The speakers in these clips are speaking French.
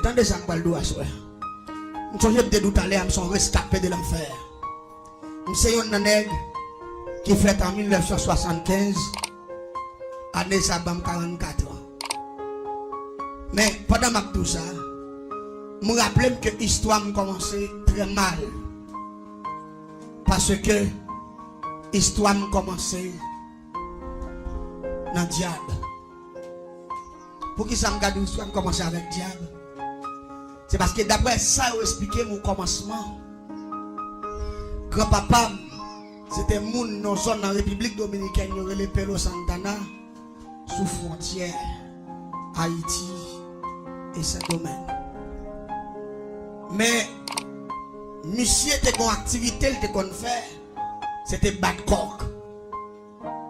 Attendez ça, je vais le faire. Je suis de doute aller, je suis rescapé de l'enfer. Je suis un nègre qui fait en 1975, année ça, 44 ans. Mais pendant tout ça, je me rappelle que l'histoire a commencé très mal. Parce que l'histoire a commencé dans le diable. Pour qui ça me garde l'histoire a commencé avec le diable? C'est parce que d'après ça, vous expliquez mon commencement. Grand-papa, c'était moun dans zone en République Dominicaine, il y aurait les Pelo Santana, sous frontière, Haïti et Saint-Domingue. Mais, monsieur était une activité, il était qu'on fait, c'était battre coq.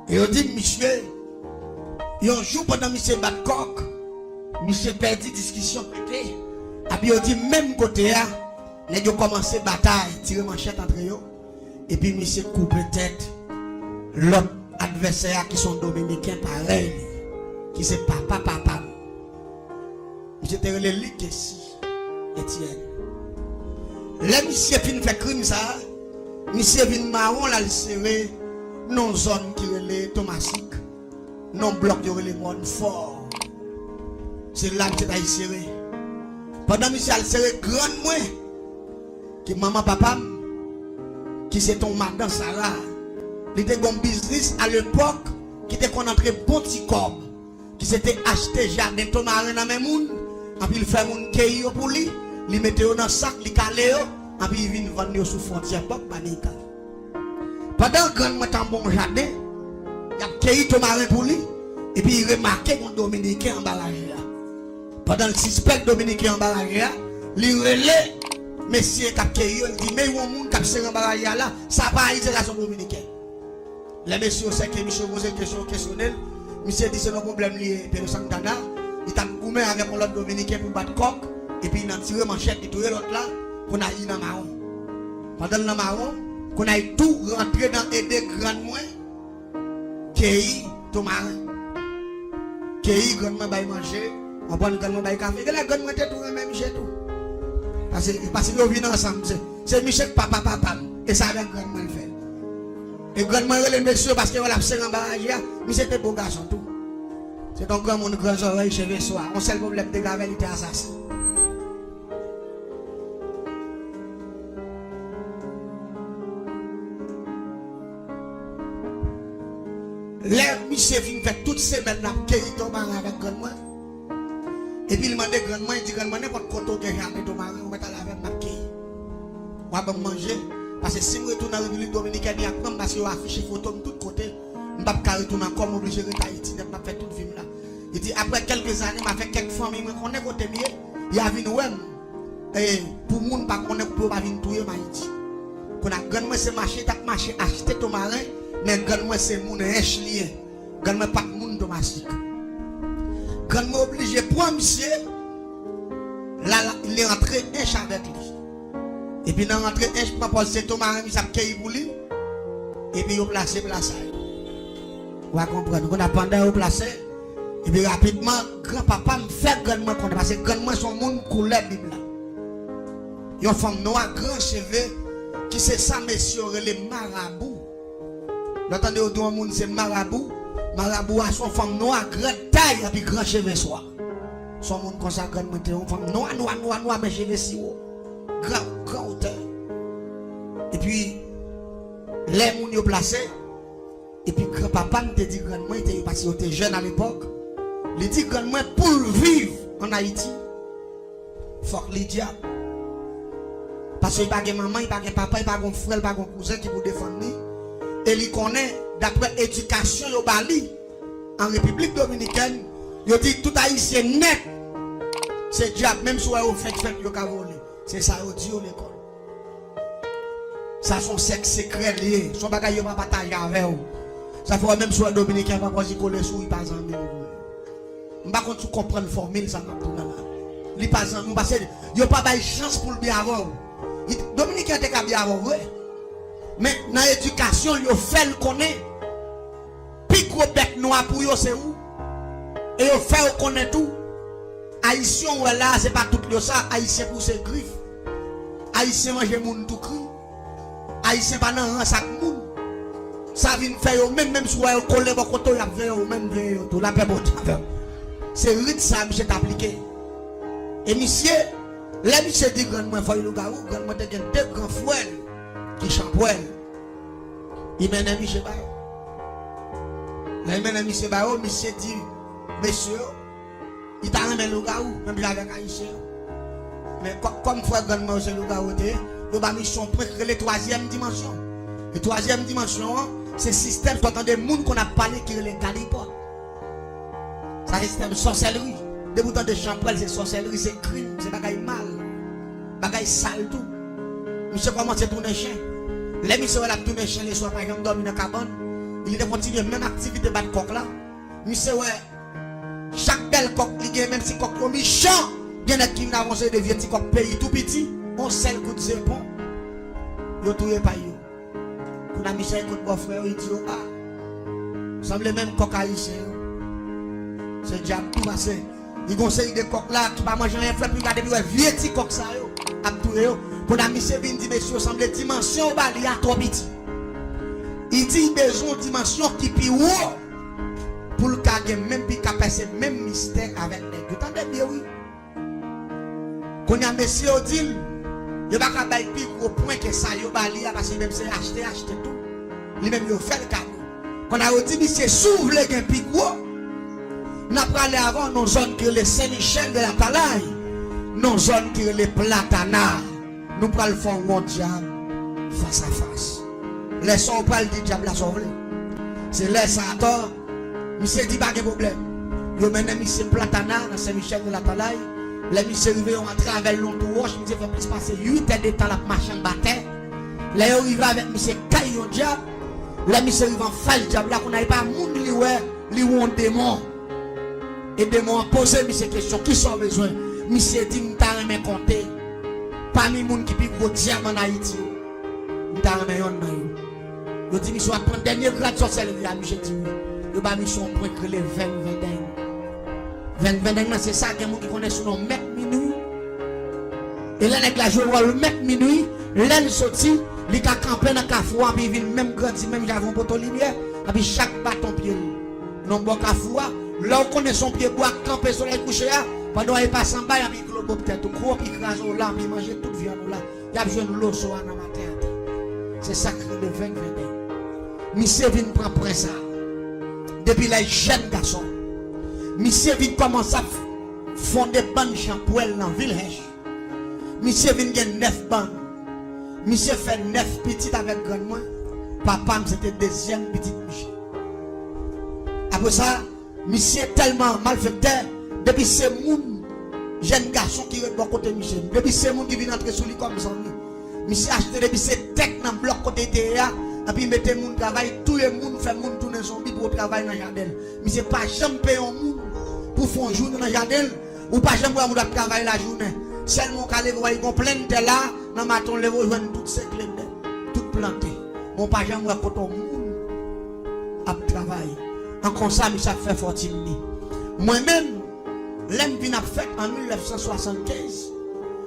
Et on dit, monsieur, il y a un jour pendant monsieur battre coq, monsieur perdu discussion pété. Et puis on dit même côté là, les gens commencé bataille, tirer manchette entre eux. Et puis monsieur coupe tête l'autre adversaire qui sont dominicains pareil, qui c'est papa. Monsieur te relé lui ici, Etienne. Là monsieur fin fait crime ça, monsieur vient marron là le serré, non zone qui relé Thomasique, non bloc de relé monde fort. C'est là que c'est serré. Pendant que monsieur a serré grand moins que maman papa qui c'est ton madame Sarah, il était un business à l'époque qui était qu'on entrait bon petit corps qui s'était acheté jardin tomarin dans même monde et puis il fait mon cueillir pour lui, il mettait dans sac, il calait et puis il vient vendre sous frontière pas banika. Pendant que grand moi dans bon jardin, il a cueilli tomarin pour lui et puis il remarquait mon dominicain en balage. Pendant le suspect dominicain en barrière, il relève, monsieur Capqueyo, il dit, mais il y a un monde qui est en barrière là, ça va pas être son dominicain. Les messieurs, c'est que monsieur pose une question questionnelle, monsieur dit, c'est un problème lié, Pedro Santana, il a goumé avec l'autre dominicain pour battre coq, et puis il a tiré manchette, il a tiré l'autre là, pour aller dans le marron. Pendant le marron, qu'on a tout rentré dans aider grand moins, qui Tomarin, qui grandement va manger. On prend le gagne mon café. Et la gagne moi tout même chez tout. Parce que nous vivons ensemble. C'est Michel papa. Et ça avec gagne moi le fait. Et gagne moi les messieurs parce que voilà c'est en barrage. Mais c'était beau garçon tout. C'est un grand monde grand oreille cheveux soir. On sait le problème de gavel était assassin. Les Michel vient faire toutes ces semaines là qui tombe avec gagne moi. Et puis il m'a dit grandement, il dit grandement, n'importe quoi que j'ai amené ton mari, on va t'aller avec ma quille. On va manger. Parce que si je retourne dans la République Dominicaine, il y a comme parce qu'il a affiché photo de tous côtés. Je ne vais pas retourner comme obligé de Haïti, je vais faire toute vie là. Il dit après quelques années, je fait quelques familles, je connais côté mieux. Il y a une ouem. Et pour le monde, pas connaître pour pas venir touiller Haïti. Qu'on a grandement ce marché, t'as marché acheter ton marin, mais grandement c'est mon riche lié. Grandement pas de monde domestique. Quand je suis obligé pour monsieur, là, il est rentré un chat avec lui. Et puis, dans rentré un chat, pour c'est Thomas, il s'est cueilli pour lui. Et puis, il a placé. Vous comprenez? On a pendant au placé. Et puis, rapidement, grand-papa me fait grandement connaître. Parce que grandement, son monde coulait Bible. Il y a une femme noire, grand cheveux, qui c'est ça, messieurs, les marabouts. Vous entendez, au doigt, c'est marabout. Marabout a son femme noire, grande taille, et puis grand cheveux soir. Son monde comme ça, grande monté, une femme noire, mais cheveux si haut. Grand hauteur. Et puis, les gens ont placé. Et puis, grand-papa me dit grandement, parce qu'il était jeune à l'époque. Il dit grandement, pour vivre en Haïti, il faut que les diables. Parce qu'il n'y a pas de maman, il n'y a pas de papa, il n'y a pas de frère, il n'y a pas de cousin qui vous défendre. Et il connaît, d'après l'éducation au Bali, en République Dominicaine, il dit tout haïtien net, c'est diable, même si vous faites, vous avez volé. C'est ça, vous dit l'école. Ça, son sexe secret lié, son bagage, il va partager avec vous. Ça fait même si vous Dominicain, vous ne pouvez pas sous, il passe en même. Je ne sais pas si vous comprenez la formule, ça m'a tout là. Il passe en même, parce qu'il n'y a pas de chance pour le bien avoir. Dominicain est bien avoir, oui. Mais dans l'éducation, il fait le connaître. Puis gros bec noir pour eux, c'est où? Et il fait le connaître tout. Haïtien ou là, c'est pas tout le ça. Haïtien pour ses griffes. Haïtien mange moun tout cru. Haïtien pas dans un sac moun. Ça vient faire même si vous collez vos côtés, vous même tout la paix bon. C'est rite ça, monsieur t'appliqué. Et monsieur, là, monsieur dit grand moi, faut le garou, grand moi, t'as deux grands frères qui champouent. Il mène un monsieur Bao. Là, il mène un monsieur Bao, monsieur dit, monsieur, il t'a remis le garou, même avec Haïtien. Mais comme frère grand moi, c'est le garou, le bas mission pour la troisième dimension. La troisième dimension, c'est le système, tu entends des gens qu'on a parlé qui est les calipotes. C'est un système sorcellerie. Des boutons de champrel, c'est sorcellerie, c'est crime, c'est bagaille mal, bagaille sale tout. Monsieur commence à tourner chien. Les monsieur a tourné chien les soirs, par exemple, dormir dans la cabane. Il a continué même activité de coq là. Monsieur, ouais, chaque belle coq, même si coq est méchant, il y en a qui avancent de vieux petits coq pays tout petit, on sait le coup de zépon. Yo touye pas yo. Qu'on a mis ça écoute mon frère, il dit ah. Semble même coq haïtien. C'est diable tout passé. Il conseille des coqs là qui pas manger rien fait puis regarder vieux petit coq ça yo. A touye yo. Pour la monsieur vient dire monsieur semble dimension bali a trop petit. Il dit besoin dimension qui plus haut pour le cas même puis passer même mystère avec les. Vous entendez bien oui. Qu'on a monsieur dit il va pas bailler plus gros point que ça yo bali parce que même c'est acheter tout. Lui même il fait le cadeau. Qu'on a dit monsieur s'ouvre les gain plus gros. N'a pas allé avant nos zones qui les Saint-Michel de la Talaye, nos zones qui les Platana. Nous prenons le fond mondial face à face. Laissons pas le diable à sauver. C'est laisse à tort. Monsieur dit pas de problème. Yo maintenant monsieur Platana dans Saint-Michel de la Talaye. Les monsieur arrivé en travers l'entourage, monsieur fait plus passer 8 heures de temps la machine bataille. Là yo arrivé avec monsieur Caillon diable. Là monsieur arrivé en face diable là qu'on n'avait pas monde li ouais, li ou un démon. Et de moi poser mes questions qui sont besoin. Monsieur dit m'ta remet compter. Parmi les gens qui piquent gros diamant en Haïti. M'ta remet yon nan yo. Yo dit monsieur prendre dernier grade sorcellerie à monsieur dit. Yo ba mission pour créer les 20 c'est ça que gens qui connaissent son nom mec minuit. Et là nèg la joue le mec minuit, l'aile sorti, li ka camper dans Kafoua puis vinn même grandi même j'avais poto lumière, et puis chaque bâton pied. Non bon Kafoua. Là on connaît son pied bois camper soleil couché là pendant il passe en bas il y a un globe peut-être gros puis crase là puis manger toute viande là il y a besoin de l'eau sur dans ma terre c'est sacré de 20 monsieur vient prendre prince ça depuis les jeunes garçons monsieur vient commencer à fonder bande champouel dans village monsieur vient gagner 9 bandes monsieur fait 9 petites avec grand moi papa c'était deuxième petite Michel après ça monsieur tellement malfaiteur depuis ces moun jeune garçon qui est bon côté Michel depuis ces moun qui vient entrer sous lui comme ça monsieur acheté depuis ces tech dans bloc côté TEA et puis mettez moun travail tout le monde fait moun tourner zombie pour travailler dans jardin monsieur pas jamais payer un moun pour faire un jour dans jardin ou pas jamais pour moun travailler la journée seulement quand les voyer gon plein de là dans matin les joindre toutes ces clés toutes plantées mon pas jamais pour coton moun à travailler en comme ça, ça fait fortune. Moi-même, l'aime vient fait en 1975.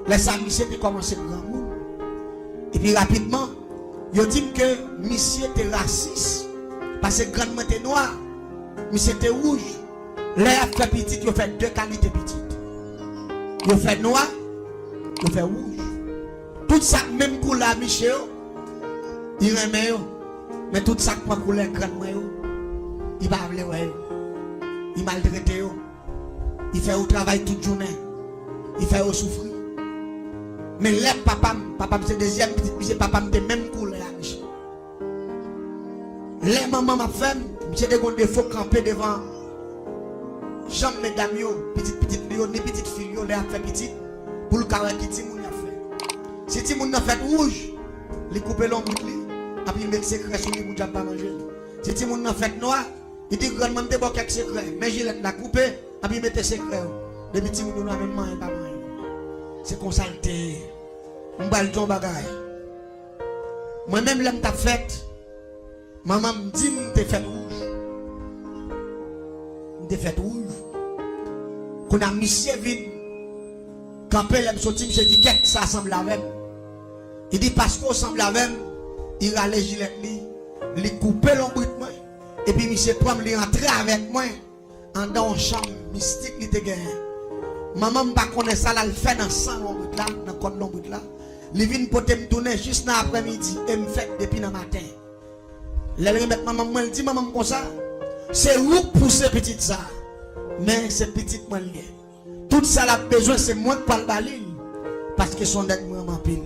Les amis, c'était commencé grand monde. Et puis rapidement, ils disent que monsieur était raciste. Parce que grandement était noir. Monsieur était rouge. L'air fait petit, il fait deux qualités petites. Il fait noir, il fait rouge. Tout ça, même couleur, Michel, il remet. Mais tout ça, pas couleur grandement. Il va aller ouais. Il maltraite yo. Il fait au travail toute journée. Il fait au souffrir. Mais là papa c'est deuxième petit papa me même couleur Michel. Les maman ma femme, j'ai des défauts camper devant chambre mesdames yo, petite yo, ni petite fille yo, les fait petite pour le carré qui ti moun a fait. Si ti moun a fait rouge, les couper l'ombre li, et puis mettre secret sur lui pour pas manger. Si ti moun a fait noir, il dit grandement de bon quelques secrets, mais je l'ai coupé, et puis mettre secret. Les petits moun a même manger pas manger. C'est consulté. On va le ton bagaille. Moi-même l'aime ta fête. Maman me dit que tu fait rouge. Tu fait rouge. Qu'on a monsieur vin camper l'aime sorti monsieur dit qu'est-ce ça semble avec. Il dit parce qu'on semble avec, il a les gilets il couper l'ombritement et puis monsieur prend lui entrer avec moi en dans une chambre mystique il te gagne. Maman pas connaît ça là, il fait dans sang l'ombritement là, dans code l'ombritement là. Il vient pour me tourner juste dans l'après-midi et me fait depuis le matin. Les remettre maman, elle dit maman comme ça. C'est où pour ces petites ça. Mais ces petites moi lié. Tout ça a besoin c'est moi qui parle balil parce que son d'être moi en pile.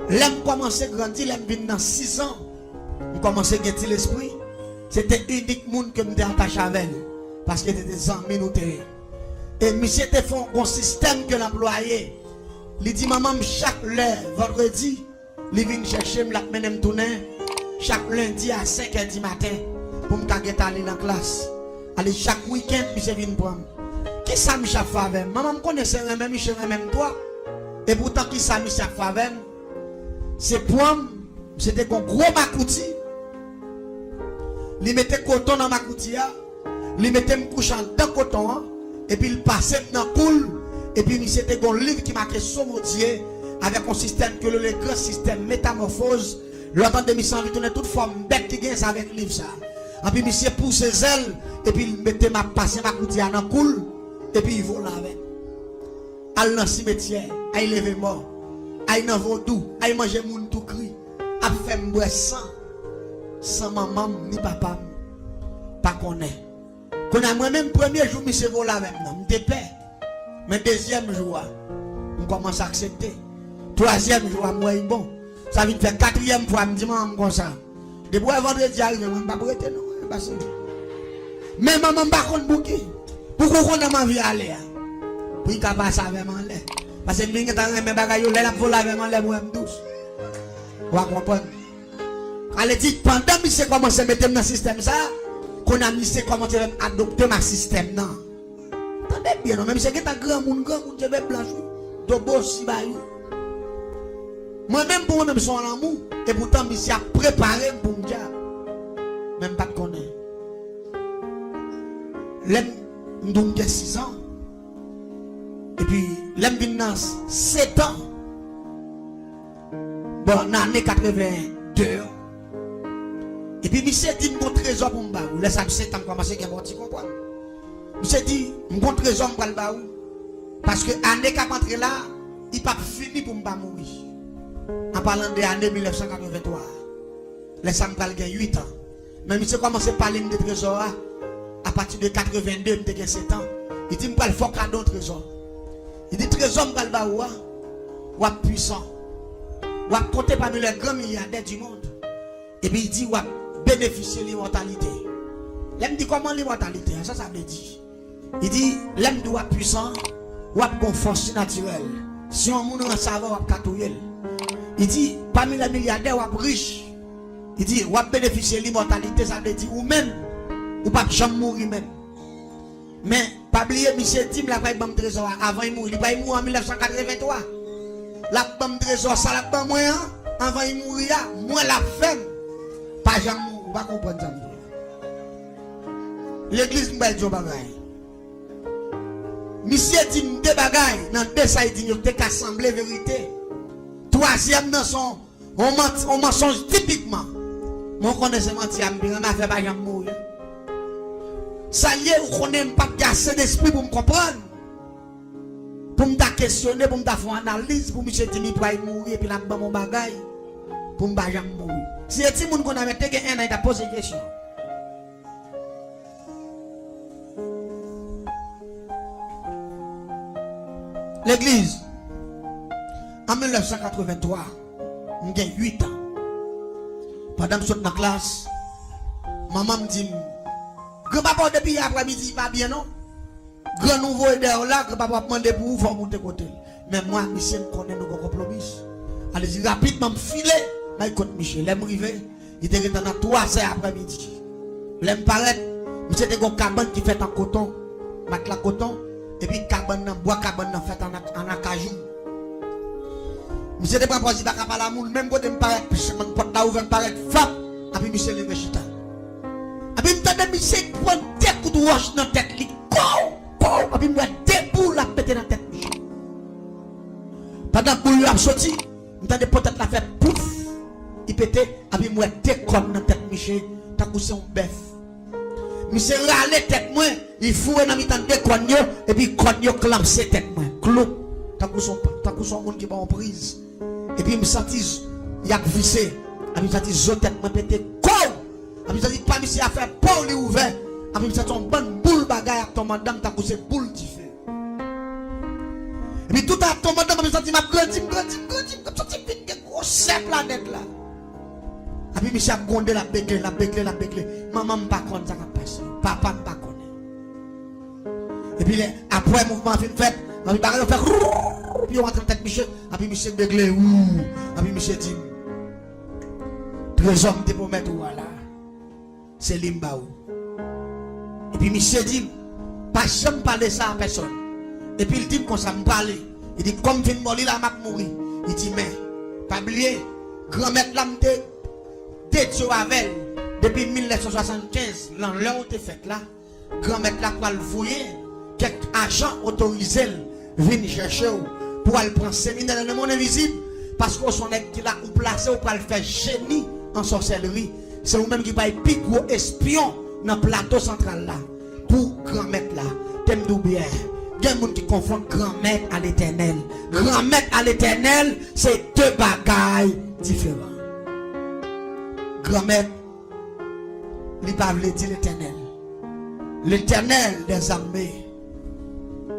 L'aime commencer grandir, l'aime vient dans 6 ans. On commencer gagner l'esprit. C'était unique monde que me attaché avec parce que c'était des amis nous et monsieur te font un système que l'employé. Il dit maman chaque vendredi, il vient chercher me la mener tourner chaque lundi à 5h du matin pour me aller dans la classe. Allez chaque week-end monsieur vient prendre. Qui ça Michel Favem? Maman me connaissait même Michel même toi. Et pourtant qui ça Michel Favem? C'est pour c'était un gros makouti. Il mettait coton dans makouti, il mettait me couchant dans coton et puis il passait dans cool. Et puis, c'était un livre qui marquait Somodier avec un système que le grand système métamorphose. L'autant de mission, il tournait toute forme bête qui gagne avec le livre. Ça. Et puis, monsieur pousse ses ailes. Et puis, il mettait ma passe, ma coutia dans cool. Et puis, il vole avec. Al dans le cimetière, il lever mort. Il dans vaudou, il manger moun tout cri. Il fait m'boire sans maman ni papa. Pas connaît. Quand a moi-même, premier jour, monsieur vole avec moi. Je paix. Mais deuxième jour, on commence à accepter. Troisième jour, moi, bon. Ça vient faire quatrième fois, je me dis, maman, comme ça. Depuis vendredi, je ne vais pas prêter, non. Mais maman, je ne vais pas bouquer. Pourquoi on a ma vie à aller? Pour qu'il passe avec moi. Parce que je ne vais pas mes bagages, je vais voler avec moi, je vais douce. Vous comprenez? Elle dit, pendant que je commence à mettre dans le système, ça, qu'on a mis, comment à adopter ma système, non. Attendez bien, même si c'est un grand monde, je vais blanchir. De beau si bayou. Moi-même, pour moi-même, je suis en amour. Et pourtant, je suis préparé pour me dire. Même pas de connaître. L'aime, je suis 6 ans. Et puis, l'aime, je 7 ans. Bon, dans l'année 82. Et puis, je suis dit, mon trésor pour me battre. Laisse-moi 7 ans commencer à comprendre. Je dit, mon trésor pour le baou. Parce que l'année qui a rentré là, il n'a pas fini pour me mourir. En parlant de l'année 1983. Les femmes ont 8 ans. Mais je commence à parler de trésor à partir de 82, je 7 ans. Il dit, je faut cadeau trésor. Il dit, trésor pour le baou, ou puissant. Ou compter parmi les grands milliardaires du monde. Et puis il dit, ou bénéficier de l'immortalité. Il me dit, comment l'immortalité? Ça veut dire. Il dit, l'homme doit être puissant, ou une force naturelle. Si on a un savoir, on va il dit, parmi les milliardaires, ou riche. Il dit, ou bénéficier de l'immortalité, ça veut dire, ou même, ou pas jamais mourir même. Mais, pas oublier, monsieur Tim, la paille de trésor, avant il mourit. Il va mourir en 1983. La paille de trésor, ça la paille moi, avant il mourir, moi la femme. Pas jamais mourir, on va comprendre ça. L'église m'a dit, monsieur dit deux bagailles dans deux ça dit que tu assemblé vérité. Troisième dans son on mensonge typiquement. Mon connaissez mentir on m'a fait pas jamais mourir. Ça y est, on connaît pas assez d'esprit pour me comprendre. Pour me questionner, pour me faire une analyse, pour me dire que je vais mourir et puis là mon bagaille pour me jamais mourir. Si les gens qu'on a mis un an, ils posé une question. L'église, en 1983, j'ai 8 ans. Pendant que je suis dans la classe, maman me dit, grand-papa depuis après-midi, pas bien non? Grand nouveau idée là, grand-papa me demande pour vous faire monter côté. Mais moi, monsieur me connaît nos compromis. Allez-y rapidement, me filer, mais écoute Michel, l'aime rivé, il était dans 3 heures après-midi. L'aime paraître, monsieur était un cabane qui fait en coton, matelas coton. Et puis cabane bois cabane fait en acajou. Monsieur ne pas posé pas la moule même quand me paraît mon porte là ouvert paraît fap et puis monsieur le chita. Et puis m'tande monsieur prend tête coup de roche dans tête li. Et puis moi Pendant que vous avez sorti, vous avez peut-être la fait pouf. Il pétait, avec moi, déconne dans la tête, Michel. T'as couché un bœuf. Michel râle tête, moi. Il fout dans mi-temps déconne, et puis conne, clamse tête, moi. Clou. T'as couché un monde qui va en prise. Et puis, il me sentit, il a vissé. Et puis, il me sentit, je tête, moi, pété, quoi. Et puis, il me sentit, pas, Michel a fait, pas, il est ouvert. Et puis, il me sentit, une bonne boule bagaille à ton madame, t'as couché boule du feu. Et puis, tout à ton madame, il me sentit, m'a grandi, comme ça, tu fais une grosse planète là. Et puis, Michel a grondé la béclé. Maman m'a pas connu, ça va passer. Papa m'a pas connu. Et puis, après, le mouvement fait, puis, on fait, puis, on rentre en tête Michel. Et puis, Michel béclé, et puis, Michel dit, trésor, t'es pour mettre où là? C'est Limbaou. Et puis, Michel dit, pas jamais parler ça à personne. Et puis, il dit, comme ça me parle. Il dit, comme je viens de mourir, là, m'a mourir. Il dit, mais, pas oublier, grand-mère, là, Tétio avec depuis 1975, l'heure où tu fait là, grand-mère là pour le voyer, quelques agents autorisés viennent chercher pour aller prendre séminaire dans le monde invisible, parce qu'on s'en est qui l'a placé pour le faire génie en sorcellerie. C'est vous-même qui va être plus gros espion dans le plateau central là, pour grand-mère là. T'aimes bien. Il y a des gens qui confondent grand-mère à l'éternel. Grand-mère à l'éternel, c'est deux bagailles différentes. Grand-mère, il ne parle pas dire l'éternel. L'éternel des armées,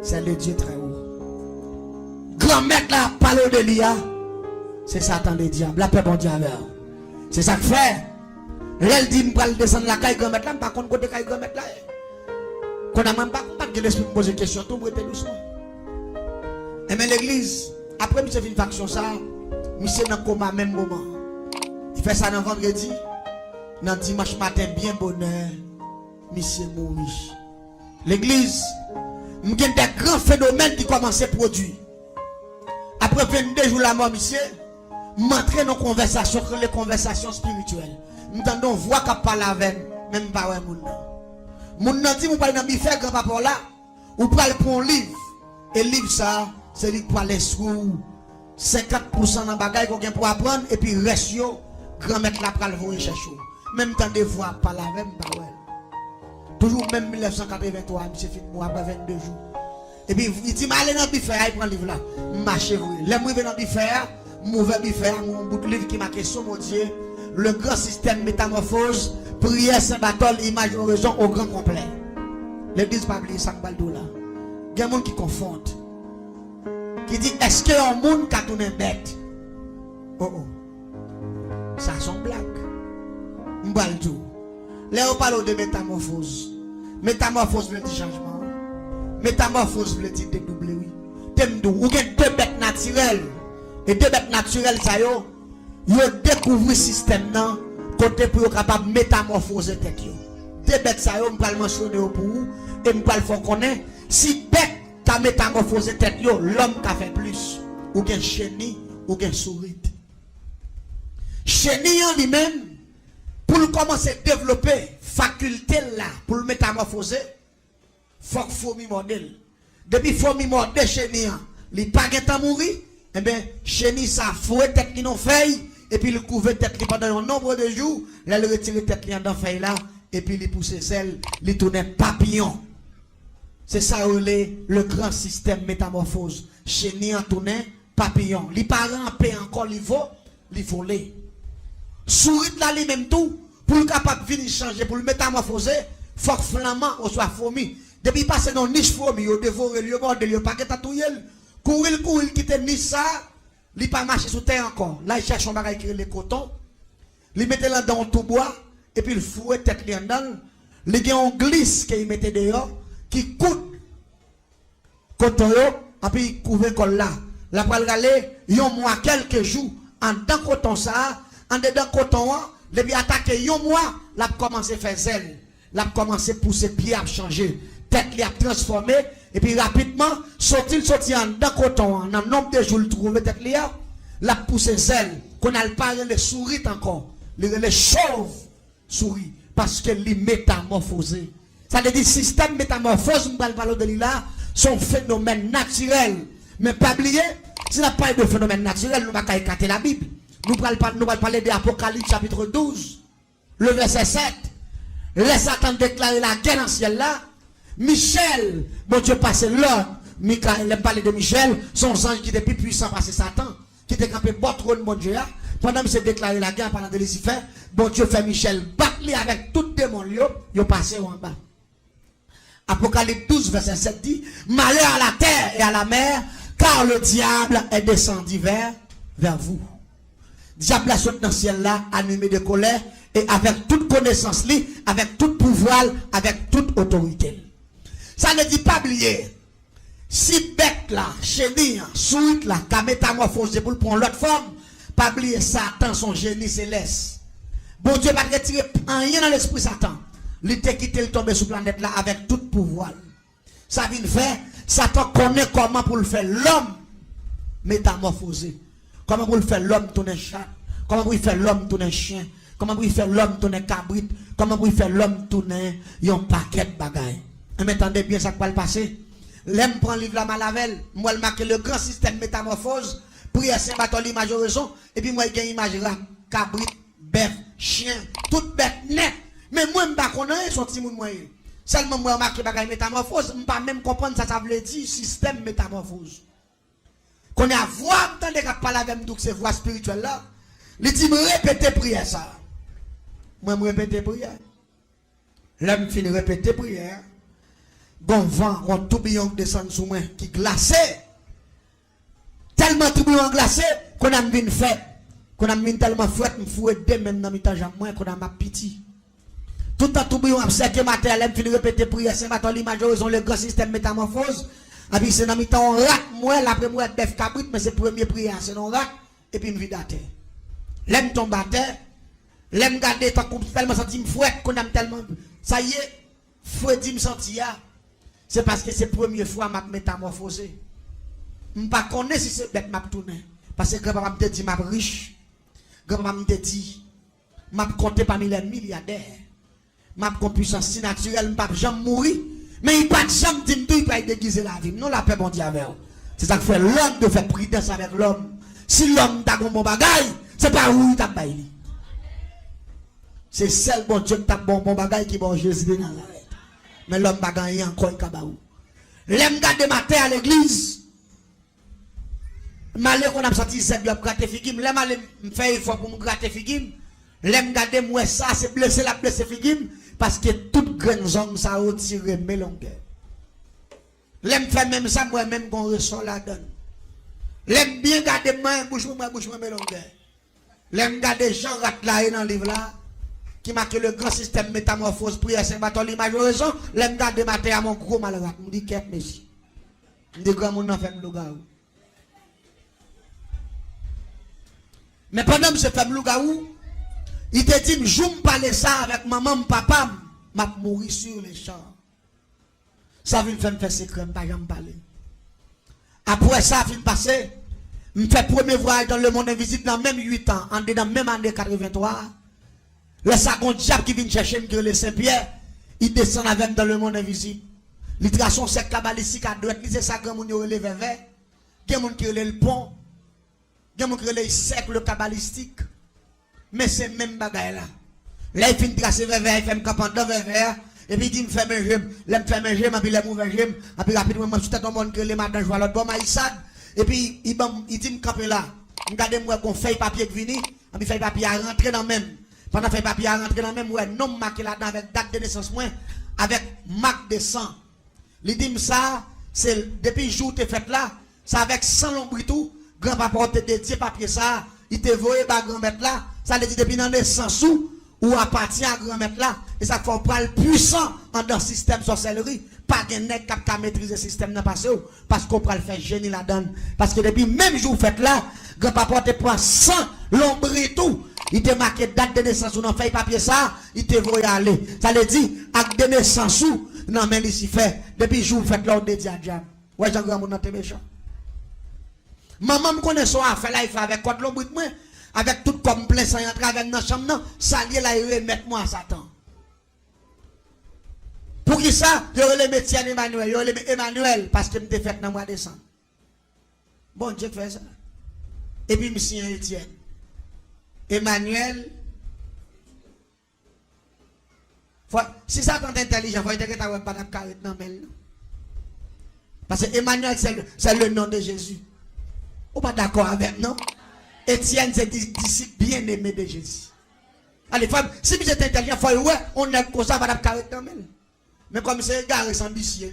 c'est le Dieu très haut. Grand-mère là, parle de l'IA, c'est Satan le diable, la paix bon diable. C'est ça que fait. Elle dit, je vais descendre la caille grand-mère là, par contre, côté caille grand-mère là. Quand on n'a même pas que l'esprit me pose des questions, tout le monde doucement. Et mais l'église, après, je fais une faction ça, je suis dans le coma même moment. Il fait ça dans vendredi, dans dimanche matin, bien bonheur, monsieur Maurice. L'église, il y a des grands phénomènes qui commencent à produire. Après 22 jours la mort, monsieur, m'entrer dans les conversations spirituelles. Nous entendons voix qui parle avec même pas ouais moun. Moun nan dit, vous parlez dans faire grand papa là, ou parlez pour un livre. Et le livre ça, c'est lui qui parle sur 50% dans bagaille qu'on vient pour apprendre, et puis reste yo. Grand-mère la pral vous chercher. Même temps de voix pas la même pas ouais. Toujours même 1983, monsieur fin moi après 22 jours. Et puis il dit allez dans bifer, il prend le livre là. Marchez vous. Les moi dans bifer, mauvais bifer, mon bout de livre qui marqué sur mon Dieu, le grand système métamorphose, prière saint battle, image oraison au grand complet. L'église pas oublier ça baldo là. Il y a des gens qui confondent. Qui dit est-ce que un monde qui a tourné bête? Oh oh. Ça sont blagues. M'baldo. Là on parle de métamorphose. Métamorphose veut dire changement. Métamorphose veut dire dédoubler oui. T'aimes ou gen deux bêtes naturelles. Et deux bêtes naturelles ça yo découvre système nan côté pour capable métamorphoser tête yo. Deux bêtes ça yo m'pral mentionner pour vous et m'pral faire connaître si bête ta métamorphosé tête yo l'homme qui fait plus ou gen chenille ou gen souris. Chenille en lui-même, pour commencer à développer faculté là, pour le métamorphoser, il faut fourmi modèle. Depuis fourmi modèle chenille, il n'est pas qu'à mourir, et bien, chenille ça fouet tête qui n'ont fait, et puis il couvre tête pendant un nombre de jours, là il retire tête qui dans feuille là, et puis il pousse celle, il tourne papillon. C'est ça le grand système métamorphose. Chenille en tourne papillon. Les parents paient encore les volets. Souris là les même tout pour le capable venir changer pour le métamorphoser faut flamand ou soit fourmi depuis passer dans niche fourmi au dévorer le bordel le paquet tatouel courir quitter niche ça il pas marcher sous terre encore là il cherche un bagage qui les coton il mettait là dans tout bois et puis il fouet tête li en dedans il gagne un glisse qu'il mettait dehors qui coûte coton yo et puis couvre col là la pral aller yon mois quelques jours en dans coton ça en dedans coton, les bien attaqué un mois, l'a commencé à faire zèle, l'a commencé à pousser pied à changer, tête li a transformé, et puis rapidement, sorti en dedans coton, en un nombre de jours, il trouve tête li a, l'a poussé zèle, qu'on a pas les souris encore, les chauves souris, parce que les métamorphosés. Ça veut dire système métamorphose, nous parlons de là, sont phénomènes naturels, mais pas oublier, Si nous parlons de phénomènes naturels, nous ne pouvons pas écarter la Bible. Nous allons parler de Apocalypse chapitre 12, le verset 7. Les Satan déclarer la guerre dans le ciel là. Michel, bon Dieu passe l'homme. Michael, il parle de Michel, son ange qui était plus puissant parce que Satan, qui était campé bon trône, bon Dieu. Pendant qu'il s'est déclaré la guerre pendant de Lucifer, bon Dieu fait Michel battre avec tout démon, il passé en bas. Apocalypse 12, verset 7 dit, malheur à la terre et à la mer, car le diable est descendu vers vous. Diable a sauté dans le ciel là, animé de colère, et avec toute connaissance, avec tout pouvoir, avec toute autorité. Ça ne dit pas oublier. Si bête là, chérie, souite là, qu'a métamorphosé pour prendre l'autre forme, pas oublier Satan, son génie céleste. Bon Dieu va retirer rien dans l'esprit Satan. Il était quitté, il tombe sur la planète là avec tout pouvoir. Ça vient faire, Satan connaît comment pour le faire l'homme métamorphosé. Comment pour le faire l'homme tourner chat. Comment pour le faire l'homme tourner chien. Comment pour le faire l'homme tourner cabrit. Comment pour le faire l'homme tourner un paquet de bagailles. Et m'entendez bien ça qui va le passer. L'aime prend livre la malavel. Moi le marque le grand système métamorphose. Prière Saint Bartholomew majoraison. Et puis moi il y a une image là. Cabrit, bœuf, chien, toute bête net. Mais moi je ne sais pas connaître son petit monde. Seulement moi marque bagaille métamorphose. Je ne pas même comprendre ça veut dire système métamorphose. Qu'on a voix, tant de parler avec nous, ces voix spirituelles là. Il dit, me répéter prière ça. Moi, me répéter prière. Là, me finis répéter prière. Bon vent, un tourbillon descend sous moi, qui glacé. Tellement tourbillon glacé, qu'on a mis fait. Qu'on a mis tellement fouette, me fouette dès maintenant, mi temps moins, qu'on a ma pitié. Tout le tourbillon a cercle matin, là, me finis répéter prière. C'est maintenant l'image, ils ont le grand système métamorphose. Et puis c'est dans mi temps, on rate, moi, l'après moi, bœuf cabrit, mais c'est premier prière, c'est non rate, et puis une vie à terre. L'aime tombe à terre, l'aime garder, tellement senti me fouette, qu'on aime tellement. Ça y est, fouette me senti, c'est parce que c'est la première fois que je métamorphosé. Je ne connais pas si c'est bête m'a tourné. Parce que grand-papa me dit que je suis riche. Grand-papa me dit que je compte parmi les milliardaires. Je suis puissance naturelle, je ne peux jamais mourir. Mais il ne peut pas jamais dire que il peut déguiser la vie. Non, la paix, bon Dieu, avec. C'est ça que fait l'homme de faire prudence avec l'homme. Si l'homme t'a un bon bagage, c'est pas où il t'a baillé. C'est celle bon Dieu qui t'a bon bagage qui bon Jésus de Nazareth. Mais l'homme n'a gagné encore un cabaou. L'homme garde matin à l'église. Malé qu'on a senti cette globe gratter figim. L'homme allait me faire une fois pour me gratter figim. L'homme garde moi ça, c'est blessé la blessé figim. Parce que toute grande zone ça a retiré mes longueurs. L'homme fait même ça, moi-même qu'on ressort la donne. L'homme bien garder moi, bouche mes longueurs. L'homme garde Jean Ratelaye dans le livre là. Qui marque le grand système métamorphose prière Saint Bartholomew majoraison. L'homme garde matin à mon gros malheureux. Je dis qu'est-ce que je dis grand monde n'a fait le gars. Mais pendant que je fais le gars, il te dit, je me parle ça avec maman, papa, je vais mourir sur les champs. Ça vient faire secret, je ne vais pas parler. Après ça, il passé, je fais premier voyage dans le monde invisible dans même 8 ans, dans la même année 83. Le second diable qui vient chercher le Saint-Pierre, il descend avec dans le monde invisible. L'itration c'est cabalistique à droite, c'est ça que mon relève vers. Il y a des gens qui relèvent le pont. Il y a des gens qui relèvent le cercle cabalistique. Mais c'est même bagaille là. Là, il finit de tracer vers, il fait un camp pendant vers, et puis il dit, me fait mes gemmes, il me fait mes gemmes, et puis il me fait mes gemmes, et puis rapidement, je suis tout le monde que les matins, je vois l'autre bon maïsade, et puis il dit, me camper là. Regardez-moi qu'on fait papier qui vient, et puis fait papier à rentrer dans même. Pendant fait papier à rentrer dans même, ouais, nom marqué là-dedans avec date de naissance, moins, avec marque de sang. Il dit, ça, c'est depuis le jour où tu es fait là, c'est avec 100 l'ombre tout, grand-papa te dédié papier ça, il te voyé par grand-mère là, ça le dit depuis dans les 100 sous, ou appartient à grand-mère là, et ça fait un puissant dans le système sorcellerie. Pas de nègre qui a maîtrisé le système dans le passé, parce qu'on peut le faire génie là-dedans. Parce que depuis même jour fait là, grand-papa te prend 100 l'ombre et tout. Il te marqué date de naissance ou non fait papier ça, il te voit aller. Ça le dit, acte de naissance ou, non mais ici fait, depuis jour fait là, on dédie à diable. Ouais, j'ai un grand monde dans tes méchants. Maman me connaît son affaire là, il fait avec quoi de l'ombre, avec tout comme plein, ça y entre avec dans la chambre, ça lié là, il remet moi à Satan. Pour qui ça, il y aurait le métier Emmanuel, il y aurait le Emmanuel, parce que je me fait dans le mois de décembre. Bon Dieu fait ça. Et puis, monsieur Etienne. Emmanuel. Si ça est intelligent, il faut dire que tu n'as pas de carré dans le. Parce que Emmanuel, c'est le nom de Jésus. Vous pas d'accord avec non? Etienne, c'est disciple bien aimé de Jésus. Allez, si vous êtes intelligent, il faut ouais, on est comme ça, madame carré dans le. Mais comme c'est garé sans ambitieux,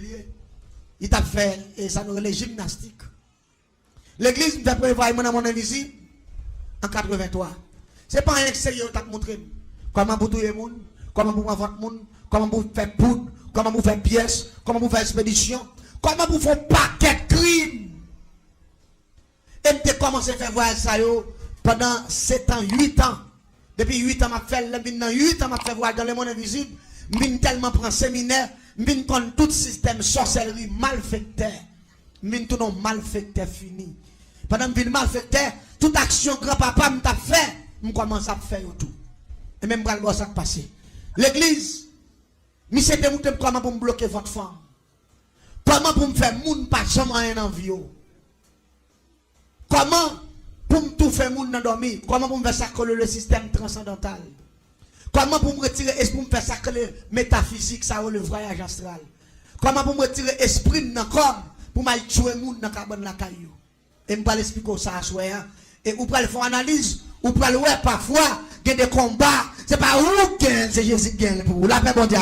il t'a fait, et ça nous les gymnastiques. L'église m'a prévoir mon invisible en 83. Ce n'est pas un extérieur qui t'a montré comment vous tuez les gens, comment vous vendre les gens, comment vous faites poudre, comment vous faites pièces, comment vous faites expédition, comment vous faites paquet de crimes. Et j'ai commencé à faire voir ça pendant 7 ans, 8 ans. Depuis 8 ans, je fait 8 ans, je fait voir dans le monde invisible. Je tellement prend séminaire, je connais tout système sorcellerie, malfaiteur. Je tout non malfaiteur fini. Pendant que je malfaiteur, toute action grand-papa m'a fait, je commence à faire tout. Et même quand ça passé. L'église, je sais comment pour me bloquer votre femme. Comment pour me faire moun pas jamais rien en vie. Comment pour me tout faire moun dans dormir. Comment pour me faire sacrer le système transcendantal. Comment pour me retirer esprit pour me faire sacrer métaphysique, ça le voyage astral. Comment pour me retirer esprit dans le corps pour me tuer moun dans cabane la caillou. Et me expliquer ça à soi. Et vous pouvez faire analyse, vous pouvez voir parfois, il y a des combats, c'est pas vous qui c'est Jésus qui gagne pour vous. La paix bon Dieu.